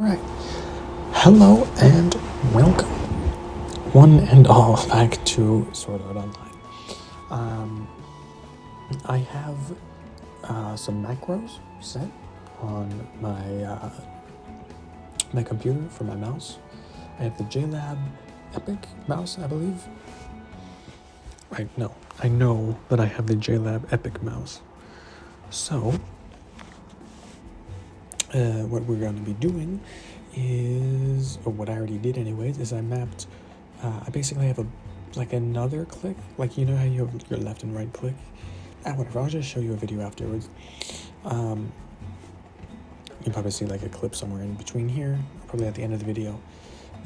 Alright, hello and welcome, one and all, back to Sword Art Online. I have some macros set on my computer for my mouse. I have the JLab Epic mouse, I believe. I know that I have the JLab Epic mouse. So, what we're going to be doing is, or what I already did anyways, is I mapped, I basically have another click, like you know how you have your left and right click? Whatever, I'll just show you a video afterwards. You'll probably see like a clip somewhere in between here, probably at the end of the video.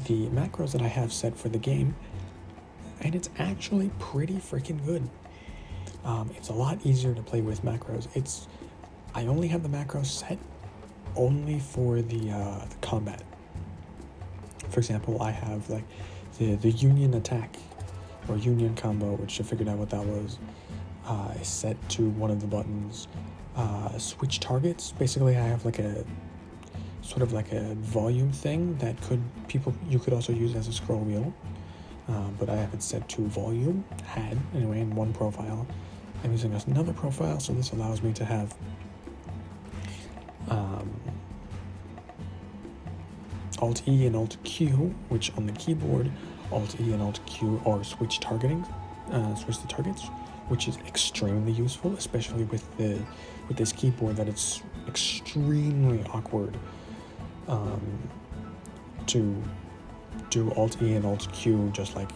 The macros that I have set for the game, and it's actually pretty freaking good. It's a lot easier to play with macros. I only have the macros set only for the combat. For example, I have like the union attack or union combo, which I figured out what that was, is set to one of the buttons. Switch targets, basically I have like a sort of like a volume thing that you could also use as a scroll wheel, but I have it set to volume, anyway, in one profile. I'm using another profile, so this allows me to have Alt-E and Alt-Q, which on the keyboard, Alt-E and Alt-Q are switch the targets, which is extremely useful, especially with this keyboard, that it's extremely awkward to do Alt-E and Alt-Q just like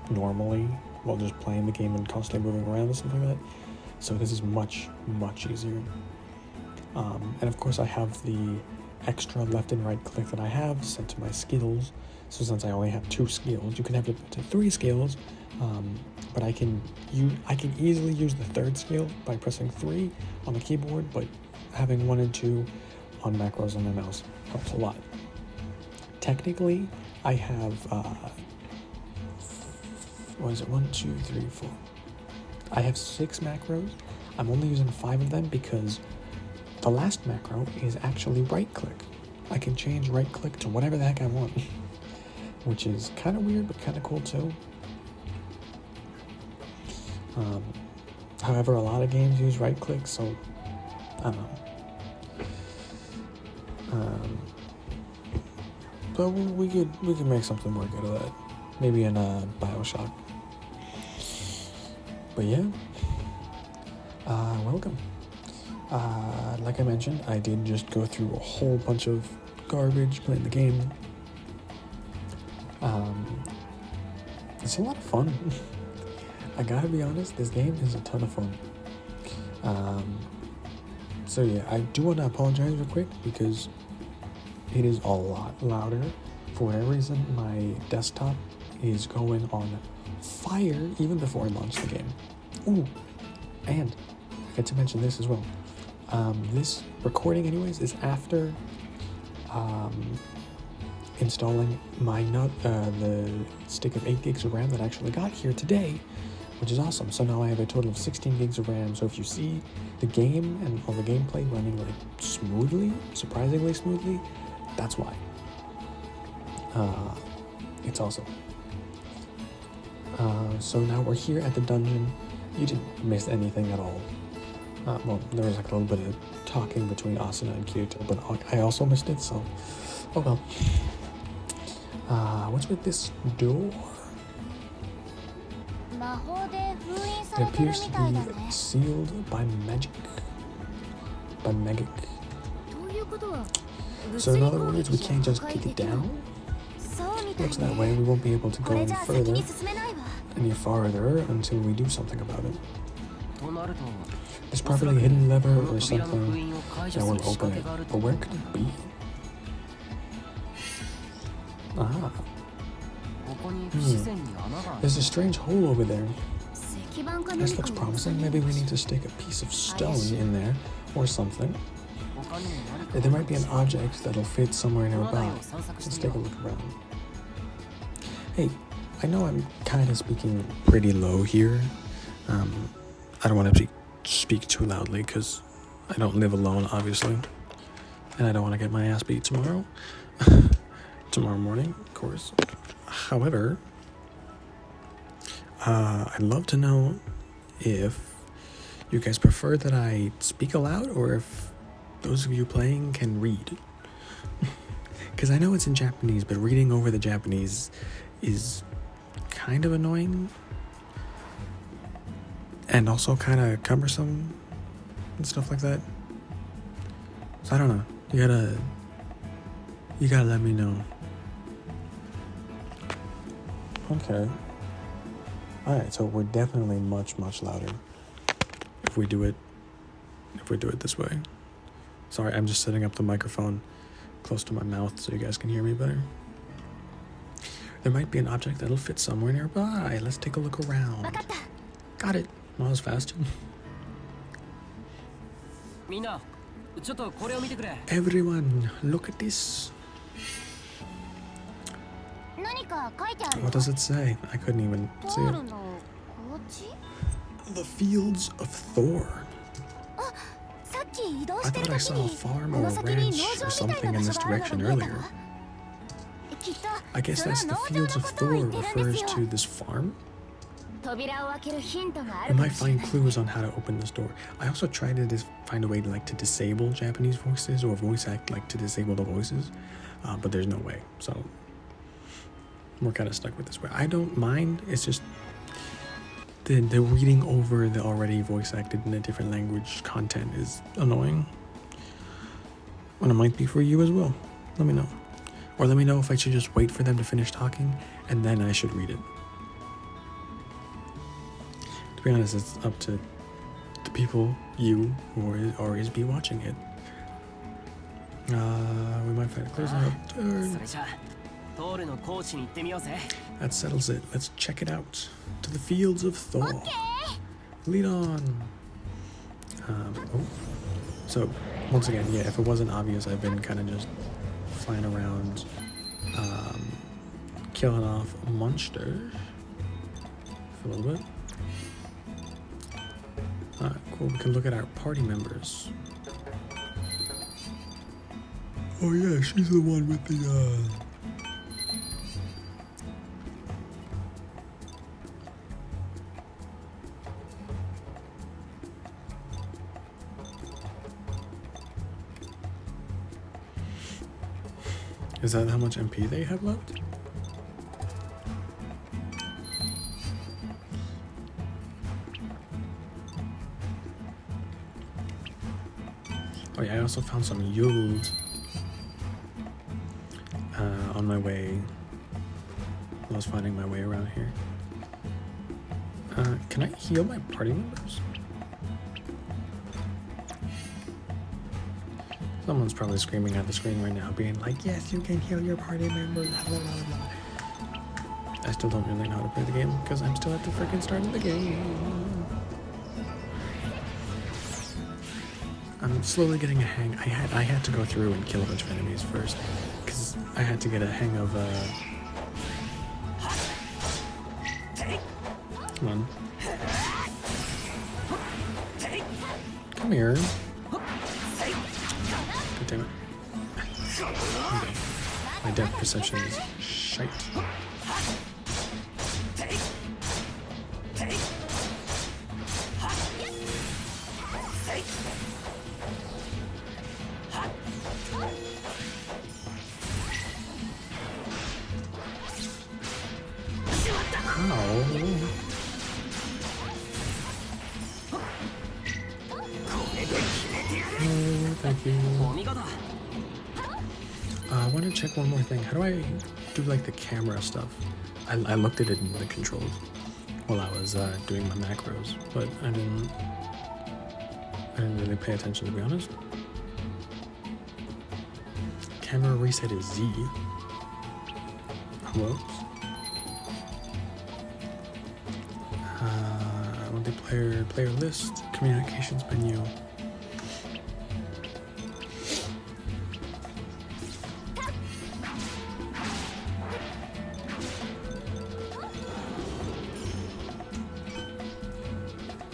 normally while just playing the game and constantly moving around and something like that. So this is much, much easier. And of course I have the extra left and right click that I have set to my skills. So since I only have 2 skills, you can have up to 3 skills, but I can easily use the 3rd skill by pressing 3 on the keyboard, but having 1 and 2 on macros on my mouse helps a lot. Technically, I have, 1, 2, 3, 4. I have 6 macros. I'm only using 5 of them because the last macro is actually right click. I can change right click to whatever the heck I want, which is kind of weird, but kind of cool too. However, a lot of games use right click, so I don't know. But we could make something work out of that. Maybe in BioShock. But yeah, welcome. Like I mentioned, I did just go through a whole bunch of garbage playing the game. It's a lot of fun. I gotta be honest, this game is a ton of fun. So yeah, I do want to apologize real quick because it is a lot louder. For whatever reason, my desktop is going on fire even before I launch the game. Ooh, and I forgot to mention this as well. This recording anyways is after installing the stick of 8 gigs of RAM that I actually got here today, which is awesome. So now I have a total of 16 gigs of RAM. So if you see the game and all the gameplay running like smoothly, surprisingly smoothly, that's why. It's awesome. So now we're here at the dungeon. You didn't miss anything at all. Well, there was like a little bit of talking between Asuna and Kirito, but I also missed it, so oh well. What's with this door? It appears to be sealed by magic. So in other words, we can't just kick it down? Looks that way. We won't be able to go any farther until we do something about it. There's probably a hidden lever or something that will open it, but where could it be? There's a strange hole over there. This looks promising. Maybe we need to stick a piece of stone in there or something. There might be an object that'll fit somewhere nearby. Let's take a look around. Hey, I know I'm kind of speaking pretty low here. I don't want to speak too loudly because I don't live alone, obviously, and I don't want to get my ass beat tomorrow. tomorrow morning, of course. However, I'd love to know if you guys prefer that I speak aloud or if those of you playing can read. Because I know it's in Japanese, but reading over the Japanese is kind of annoying and also kind of cumbersome and stuff like that. So I don't know. You gotta let me know. Okay. Alright, so we're definitely much louder if we do it this way. Sorry, I'm just setting up the microphone close to my mouth so you guys can hear me better. There might be an object that'll fit somewhere nearby. Let's take a look around. Got it. Well, that was fast. Everyone, look at this. What does it say? I couldn't even see it. The Fields of Thorn. I thought I saw a farm or a ranch or something in this direction earlier. I guess that's the Fields of Thorn refers to this farm? We might find clues on how to open this door. I also tried to find a way to disable Japanese voices or voice act to disable the voices, but there's no way. So we're kind of stuck with this way. I don't mind. It's just the reading over the already voice acted in a different language content is annoying. And it might be for you as well. Let me know. Or let me know if I should just wait for them to finish talking and then I should read it. To be honest, it's up to the people, you, or is be watching it. We might find a closing up. That settles it. Let's check it out. To the Fields of Thor. Lead on. So, once again, yeah, if it wasn't obvious, I've been kind of just flying around, killing off monsters for a little bit. Alright, cool. We can look at our party members. Oh yeah, she's the one with the, Is that how much MP they have left? Oh yeah, I also found some yield on my way. I was finding my way around here. Can I heal my party members? Someone's probably screaming at the screen right now, being like, yes, you can heal your party members, blah, blah, blah. I still don't really know how to play the game, because I'm still at the freaking start of the game. I'm slowly getting a hang. I had to go through and kill a bunch of enemies first, because I had to get a hang of, Come on. Come here. Damn it. Okay. My depth perception is shite. Ow. Oh, thank you. I want to check one more thing. How do I do the camera stuff? I looked at it in the controls while I was doing my macros, but I didn't really pay attention, to be honest. Camera reset is Z. Whoops. I want the player list, communications menu.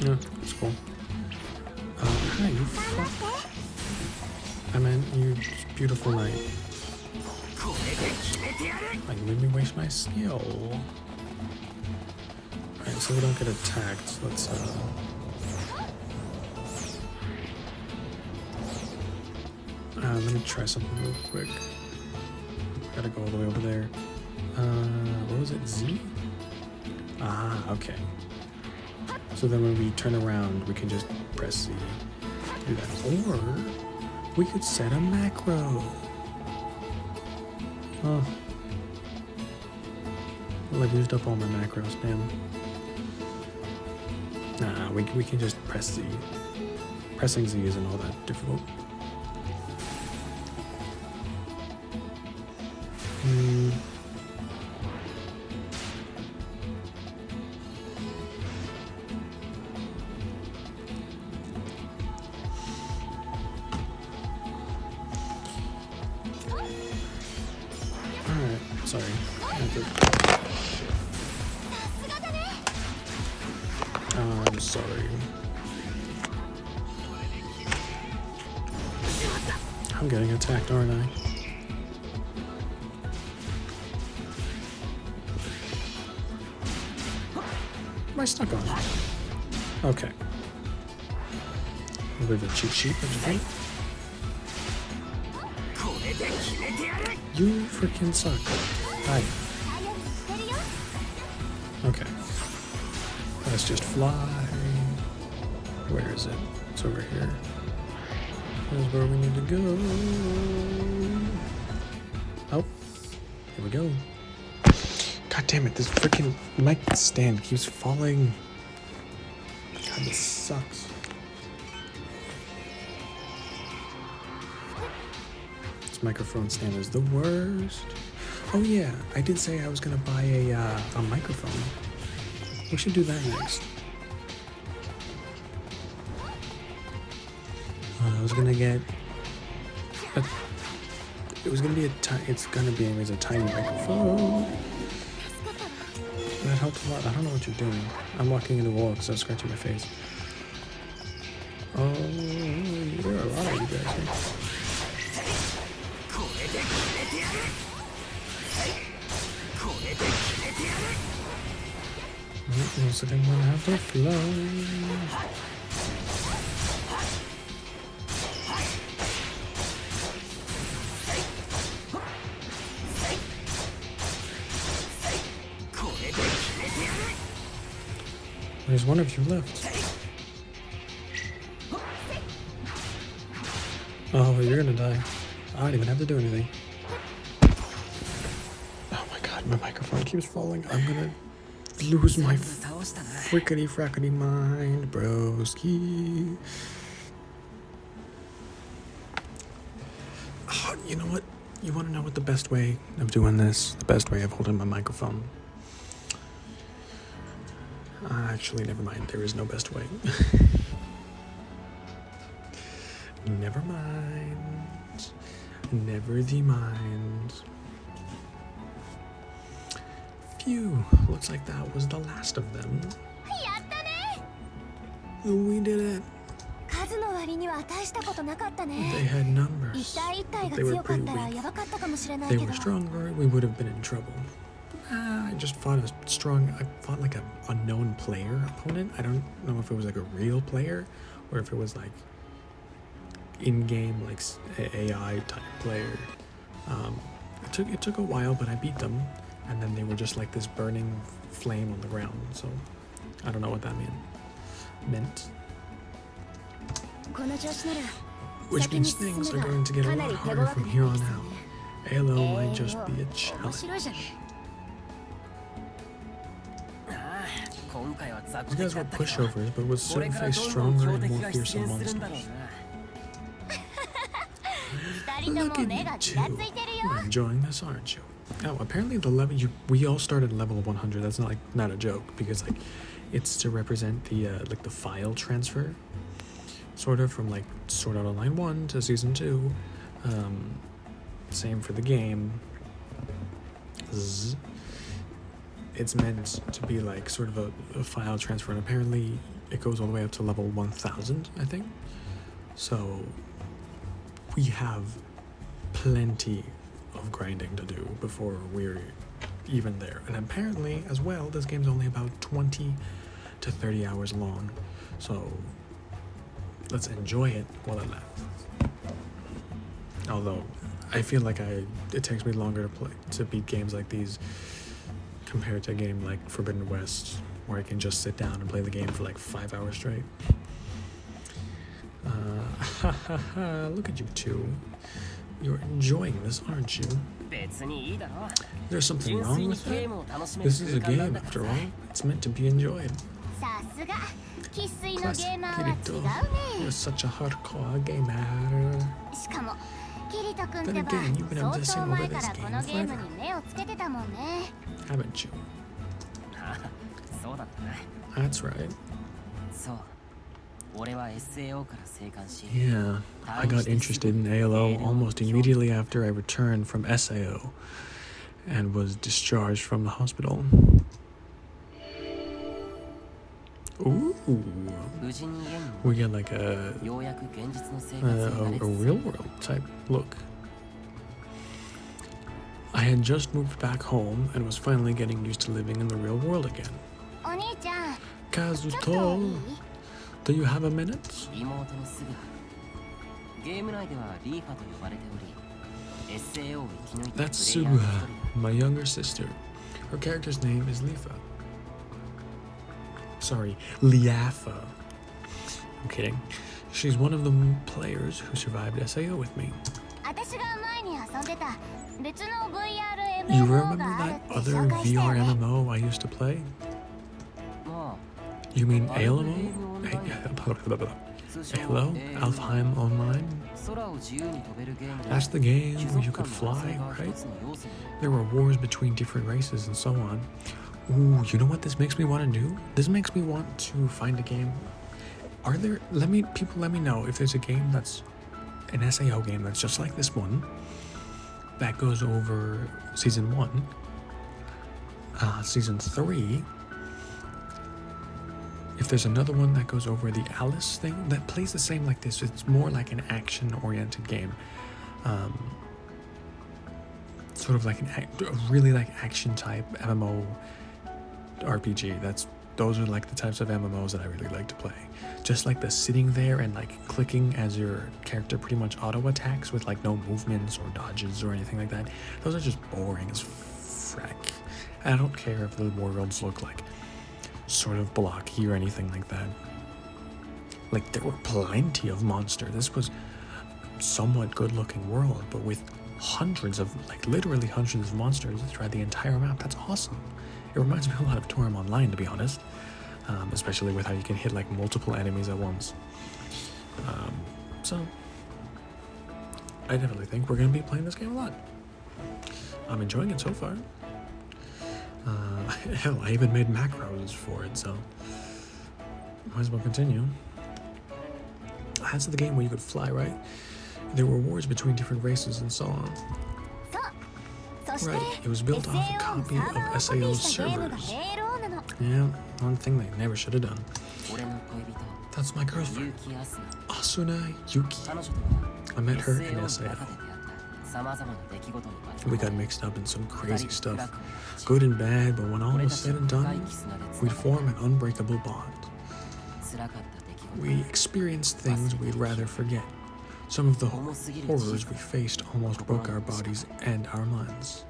Yeah, that's cool. Hi, you fuck. I meant you beautiful night. Like, you made me waste my skill. Alright, so we don't get attacked. Let's, let me try something real quick. Gotta go all the way over there. What was it? Z? Ah, okay. So then when we turn around, we can just press Z. Do that. Or we could set a macro. Oh. Well, I've used up all my macros, damn. Nah, we can just press Z. Pressing Z isn't all that difficult. Alright, sorry. I'm sorry. I'm getting attacked, aren't I? Am I stuck on it? Okay. A bit of a cheat sheet, don't you think? You freaking suck. Hi. Okay. Let's just fly. Where is it? It's over here. Here's where we need to go. Oh. Here we go. God damn it, this freaking mic stand keeps falling. God, this sucks. This microphone stand is the worst. Oh yeah, I did say I was gonna buy a microphone. We should do that next. I was gonna get it's gonna be anyways a tiny microphone. That helped a lot. I don't know what you're doing. I'm walking into the wall because I was scratching my face. Oh, there are a lot of you guys here. Most of them want to have their flow. There's one of you left. Oh, you're gonna die. I don't even have to do anything. Oh my god, my microphone keeps falling. I'm gonna lose my frickety frackety mind, broski. Oh, you know what? You wanna know what the best way of doing this? The best way of holding my microphone? Actually, never mind. There is no best way. Never mind. Never the mind. Phew. Looks like that was the last of them. We did it. They had numbers. They were pretty weak. They were stronger. We would have been in trouble. I just fought I fought like an unknown player opponent. I don't know if it was like a real player or if it was like in-game like AI type player. It took a while, but I beat them, and then they were just like this burning flame on the ground. So I don't know what that meant. Which means things are going to get a lot harder from here on out. ALO might just be a challenge. These guys were pushovers, but with certain face stronger and more fearsome monsters. Look at you two. You're enjoying this, aren't you? Oh, apparently the level we all started level 100. That's not a joke, because like it's to represent the like the file transfer, sort of from like Sword Art Online 1 to Season 2. Same for the game. It's meant to be like sort of a file transfer, and apparently it goes all the way up to level 1000, I think. So we have plenty of grinding to do before we're even there. And apparently, as well, this game's only about 20 to 30 hours long. So let's enjoy it while it lasts. Although I feel like it takes me longer to beat games like these compared to a game like Forbidden West, where I can just sit down and play the game for like 5 hours straight. Look at you two. You're enjoying this, aren't you? There's something wrong with that? This is a game, after all. It's meant to be enjoyed. Classic Kirito. You're such a hardcore gamer. Then again, you've been obsessing over this game forever. Haven't you? That's right. Yeah, I got interested in ALO almost immediately after I returned from SAO and was discharged from the hospital. Ooh, we get like a real world type look. I had just moved back home and was finally getting used to living in the real world again. Kazuto, do you have a minute? That's Suguha, my younger sister. Her character's name is Lifa. Sorry, Liafa. I'm kidding. She's one of the players who survived SAO with me. You remember that other VR MMO I used to play? You mean ALMO? Halo? Alfheim Online? That's the game where you could fly, right? There were wars between different races and so on. Ooh, you know what this makes me want to do? This makes me want to find a game. Are there, let me know if there's a game that's an SAO game that's just like this one, that goes over season 1, season 3, if there's another one that goes over the Alice thing, that plays the same like this. It's more like an action-oriented game. Sort of like a really like action-type MMO RPG. Those are like the types of MMOs that I really like to play. Just like the sitting there and like clicking as your character pretty much auto-attacks with like no movements or dodges or anything like that. Those are just boring as frack. I don't care if the worlds look like sort of blocky or anything like that. Like there were plenty of monsters. This was a somewhat good looking world, but with hundreds of, like literally hundreds of monsters throughout the entire map. That's awesome. It reminds me a lot of Torim Online, to be honest. Especially with how you can hit like multiple enemies at once. So I definitely think we're going to be playing this game a lot. I'm enjoying it so far. Hell, I even made macros for it, so might as well continue. That's the game where you could fly, right? There were wars between different races and so on. Right, it was built off a copy of SAO's servers. Yeah, one thing they never should have done. That's my girlfriend, Asuna Yuki. I met her in SAO. We got mixed up in some crazy stuff, good and bad, but when all was said and done, we'd form an unbreakable bond. We experienced things we'd rather forget. Some of the horrors we faced almost broke our bodies and our minds.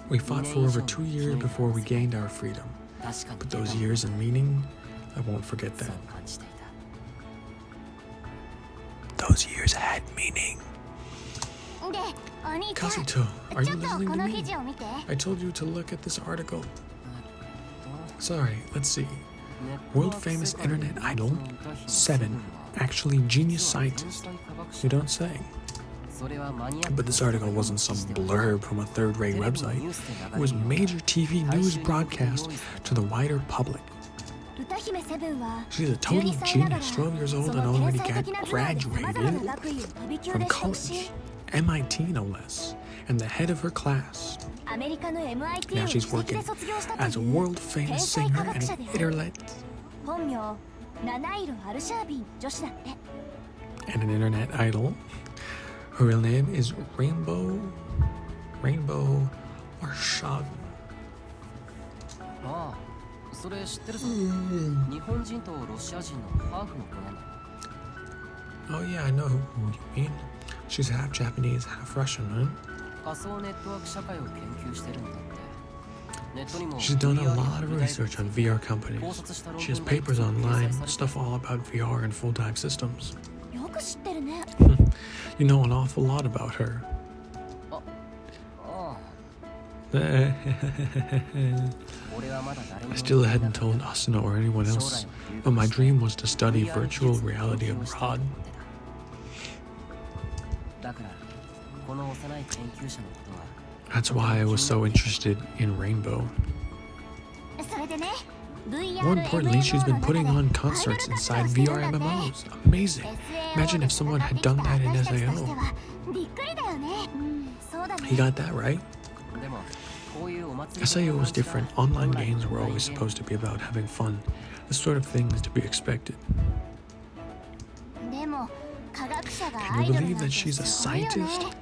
We fought for over 2 years before we gained our freedom, but those years and meaning, I won't forget that. Those years had meaning. Kazuto, are you listening to me? I told you to look at this article. Sorry, let's see. World famous internet idol, 7, actually genius scientist. You don't say. But this article wasn't some blurb from a third-rate website. It was major TV news broadcast to the wider public. She's a total genius, 12 years old and already graduated from college, MIT no less, and the head of her class. Now she's working as a world-famous singer and an internet idol. Her real name is Rainbow Warshaw. ああ、それ知ってるぞ。日本人とロシア人のハーフの子なんだ。 Oh yeah, I know who you mean. She's half Japanese, half Russian, huh? 仮想ネットワーク社会を研究してるんだって。ネットにも She's done a lot of research on VR companies. She has papers online, stuff all about VR and full dive systems. よく知ってるね。You know an awful lot about her. ああ。 I 俺はまだ誰にも still hadn't told Asuna or anyone else, but my dream was to study virtual reality abroad. だからこの幼い研究者のことは That's why I was so interested in Rainbow. それでね、 More importantly, she's been putting on concerts inside VR MMOs. Amazing. Imagine if someone had done that in SAO. びっくりだよね。そうだね。 He got that right. でもこういうお祭り SAO was different. Online games were always supposed to be about having fun. This sort of thing is to be expected. でも科学者が Can アイ you ドル believe なんて that she's す a ごいよね。 scientist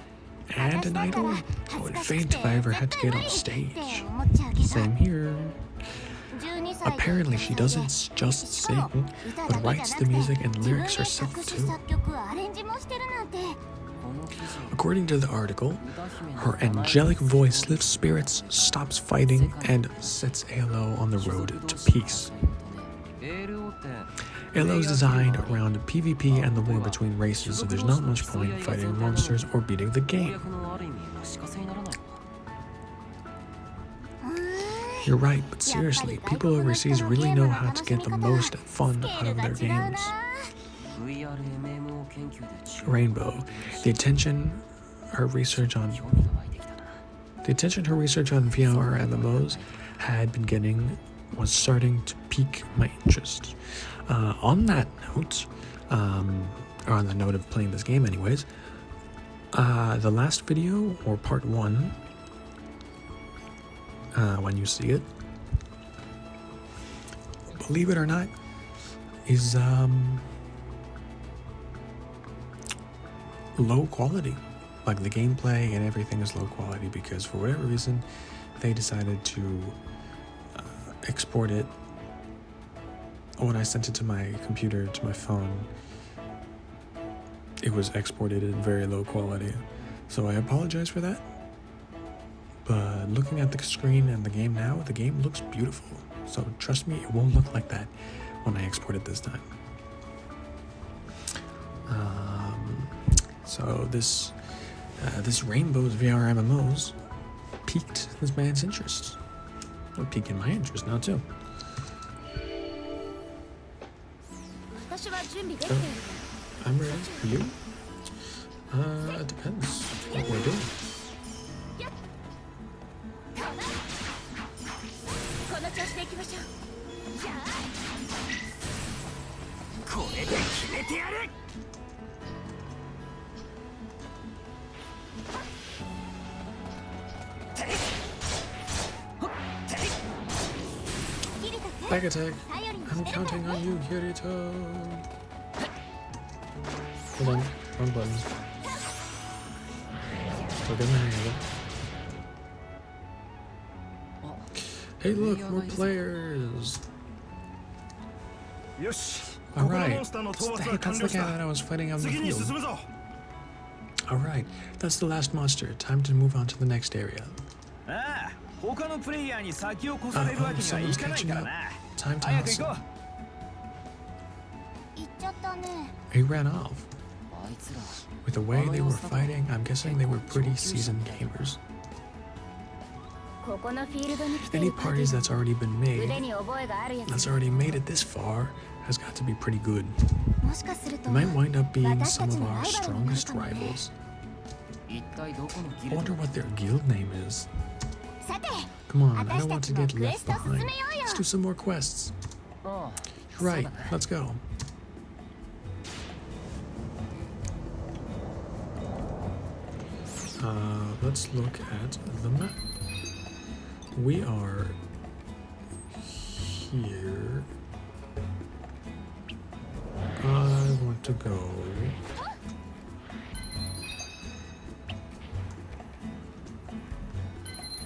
and an idol? I would faint if I ever had to get on stage. 思っちゃうけど。 Same here. 12歳 Apparently, she doesn't just sing, but writes the music and lyrics herself too. According to the article, her angelic voice lifts spirits, stops fighting, and sets ALO on the road to peace. ALO is designed around PvP and the war between races, so there's not much point in fighting monsters or beating the game. You're right, but seriously, people overseas really know how to get the most fun out of their games. Rainbow, the attention her research on VR MMOs had been getting was starting to pique my interest. On that note, or on the note of playing this game anyways, the last video, or part 1, when you see it, believe it or not, is low quality. Like the gameplay and everything is low quality because for whatever reason they decided to export it. When I sent it to my computer, to my phone, it was exported in very low quality, so I apologize for that. But looking at the screen and the game now, the game looks beautiful. So trust me, it won't look like that when I export it this time. So this Rainbow's VR MMOs piqued this man's interest. Well, piquing my interest now too. I'm ready. You? It depends what we're doing. Back attack. I'm counting on you, Kirito. Hold on, wrong button. Still getting the hang of it. Hey look, more players! Alright, hey, that's the guy that I was fighting out in the field. Alright, that's the last monster. Time to move on to the next area. Someone's catching up. Time to hustle. He ran off. With the way they were fighting, I'm guessing they were pretty seasoned gamers. Any parties that's already been made, that's already made it this far, has got to be pretty good. They might wind up being some of our strongest rivals. I wonder what their guild name is. Come on, I don't want to get left behind. Let's do some more quests. You're right, let's go. Let's look at the map. We are here. I want to go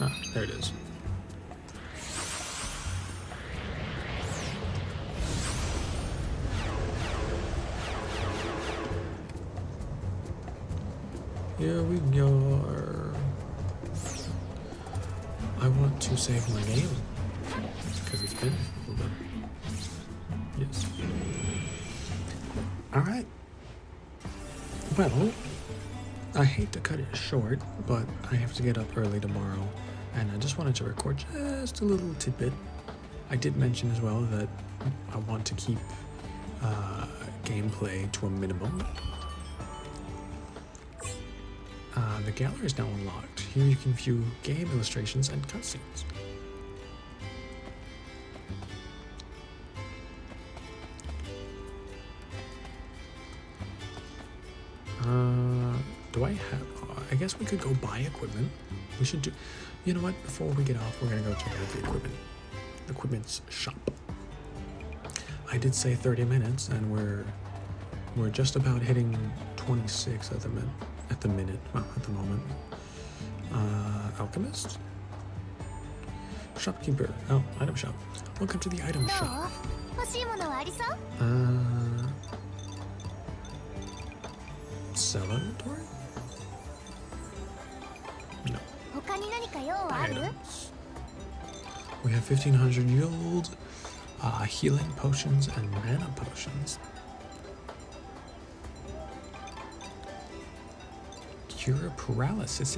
Ah, there it is. Here we go. I want to save my game because it's been a little bit. Yes. Alright. Well, I hate to cut it short, but I have to get up early tomorrow, and I just wanted to record just a little tidbit. I did mention as well that I want to keep gameplay to a minimum. The gallery is now unlocked. Here you can view game illustrations and cutscenes. Do I have... I guess we could go buy equipment. We should do... You know what? Before we get off, we're going to go check out the equipment. Equipment's shop. I did say 30 minutes, and we're just about hitting 26 at the minute. At the moment. Alchemist? Shopkeeper. Oh, item shop. Welcome to the item shop. Sell inventory? No. Items. We have 1500 yield, healing potions, and mana potions. Cure paralysis.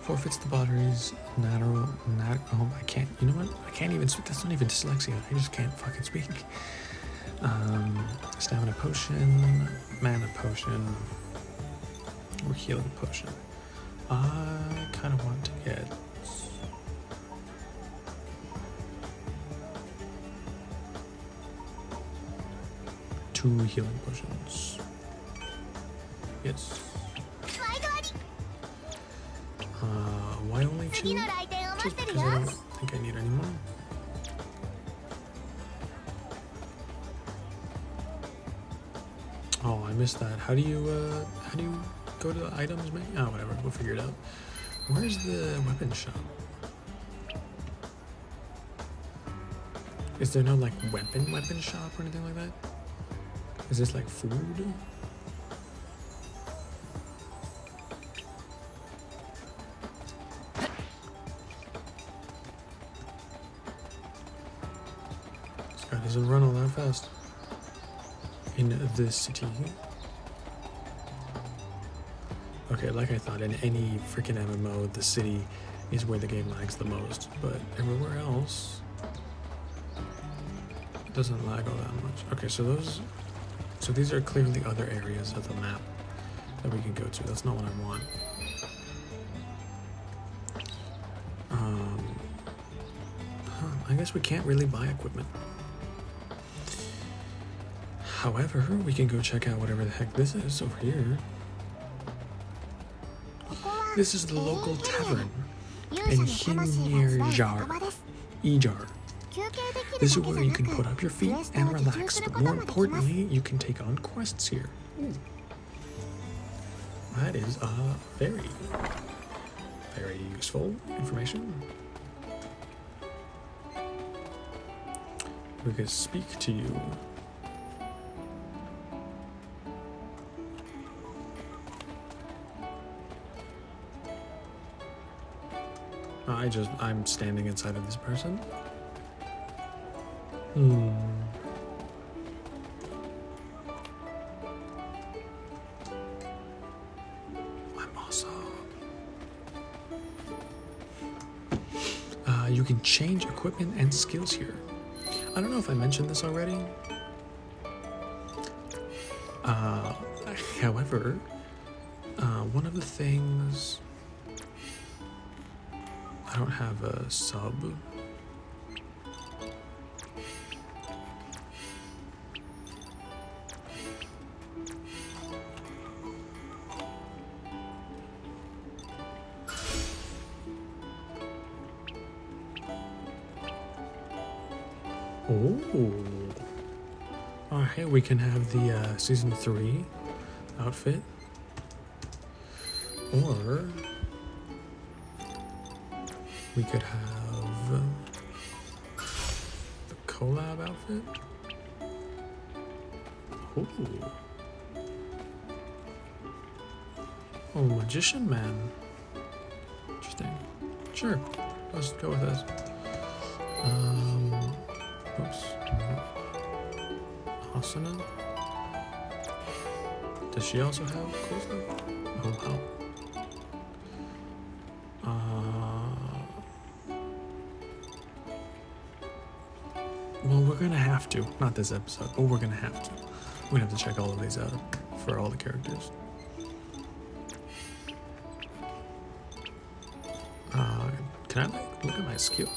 Forfeits the batteries. Oh, I can't. You know what? I can't even speak. That's not even dyslexia. I just can't fucking speak. Stamina potion, mana potion, or healing potion. I kind of want to get. Two healing potions. Yes. Why only two? Just because I don't think I need any more. Oh, I missed that. How do you go to the items menu? Oh, whatever. We'll figure it out. Where's the weapon shop? Is there no like weapon shop or anything like that? Is this like food? This guy doesn't run all that fast. In this city. Okay, like I thought, in any freaking MMO, the city is where the game lags the most, but everywhere else it doesn't lag all that much. Okay, so these are clearly other areas of the map that we can go to. That's not what I want. I guess we can't really buy equipment. However, we can go check out whatever the heck this is over here. This is the local tavern in Ejar. This is where you can put up your feet and relax, but more importantly, you can take on quests here. Ooh. That is very, very useful information. We could speak to you. I'm standing inside of this person. I'm awesome. You can change equipment and skills here. I don't know if I mentioned this already. However, one of the things... I don't have a sub. Oh, hey, we can have the Season 3 outfit. Or we could have the collab outfit. Ooh. Oh, magician man. Interesting. Sure. Let's go with this. Oops. Asana. Does she also have cool stuff? Oh wow. Well, we're gonna have to. Not this episode, but we're gonna have to. We're gonna have to check all of these out for all the characters. Can I like look at my skills?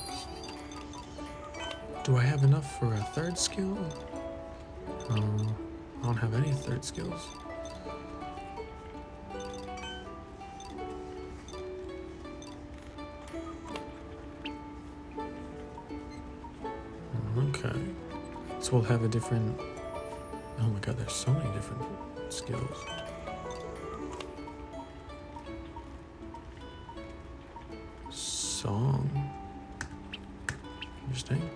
Do I have enough for a third skill? I don't have any third skills. Okay. So we'll have a different... Oh my god, there's so many different skills. Song. Interesting.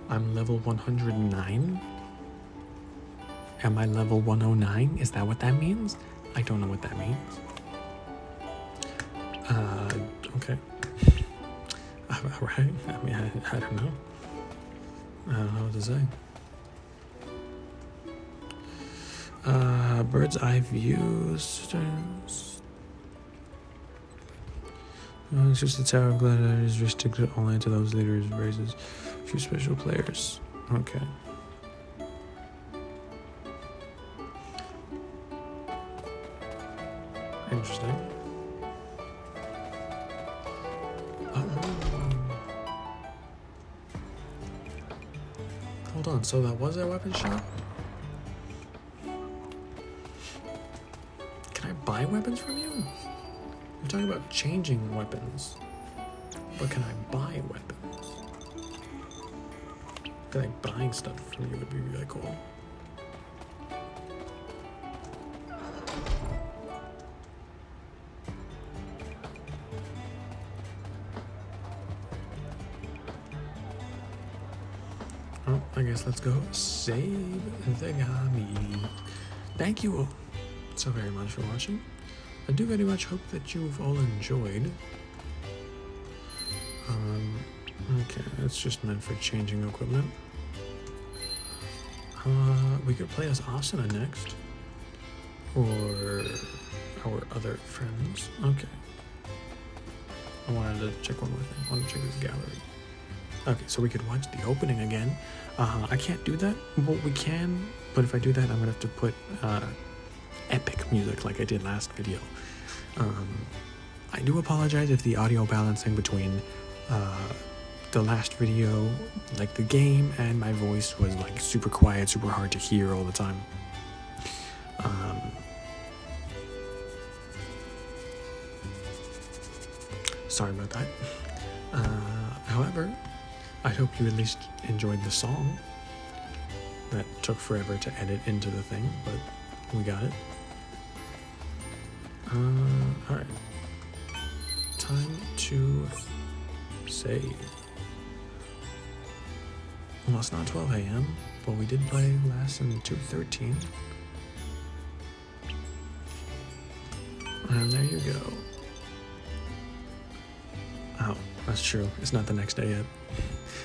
I'm level 109. Am I level 109? Is that what that means? I don't know what that means. Okay. Alright. I mean, I don't know. I don't know what to say. Bird's eye views. It's just the Tower of Gladiator is restricted only to those leaders races. Few special players. Okay. Interesting. Hold on, so that was a weapon shop? Can I buy weapons from you? You're talking about changing weapons. But can I buy weapons? I feel like buying stuff from you would be really cool. Oh, I guess let's go save the Gami. Thank you all so very much for watching. I do very much hope that you've all enjoyed. Okay, it's just meant for changing equipment. We could play as Asuna next. Or our other friends. Okay. I wanted to check one more thing. I want to check this gallery. Okay, so we could watch the opening again. I can't do that. Well, we can, but if I do that, I'm gonna have to put epic music like I did last video. I do apologize if the audio balancing between the last video, like the game, and my voice was like super quiet, super hard to hear all the time. Sorry about that. However, I hope you at least enjoyed the song. That took forever to edit into the thing, but we got it. Alright. Time to save. Well, it's not 12 a.m., but we did play lesson 213. And there you go. Oh, that's true. It's not the next day yet.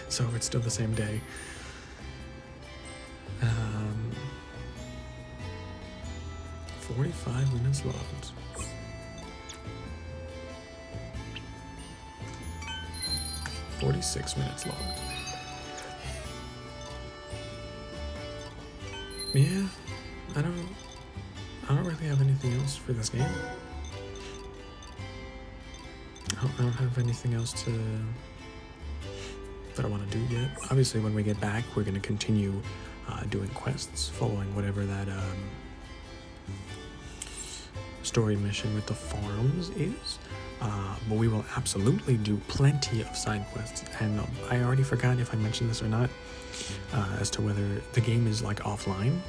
So it's still the same day. 45 minutes logged. $46 minutes logged. Yeah, I don't really have anything else for this game. I don't have anything else that I want to do yet. Obviously, when we get back, we're going to continue doing quests, following whatever that story mission with the farms is. But we will absolutely do plenty of side quests. And I already forgot if I mentioned this or not, as to whether the game is like offline.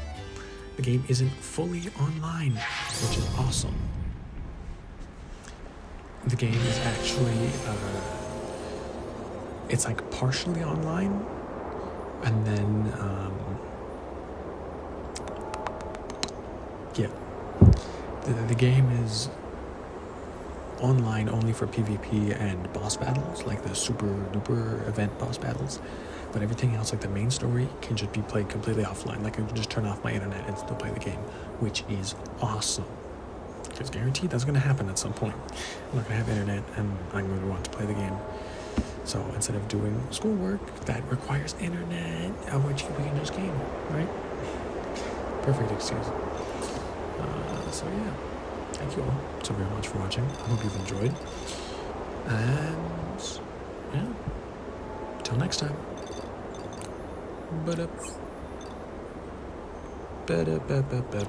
The game isn't fully online, which is awesome. The game is actually, it's like partially online, and then, yeah, the game is online only for PvP and boss battles, like the super duper event boss battles, but everything else, like the main story, can just be played completely offline. Like I can just turn off my internet and still play the game, which is awesome. Because guaranteed that's going to happen at some point. I'm not going to have internet and I'm going to want to play the game. So instead of doing schoolwork that requires internet, we can just game, right? Perfect excuse. So yeah, thank you all so very much for watching. I hope you've enjoyed. And yeah, till next time. Ba-da-ba-ba-ba-ba.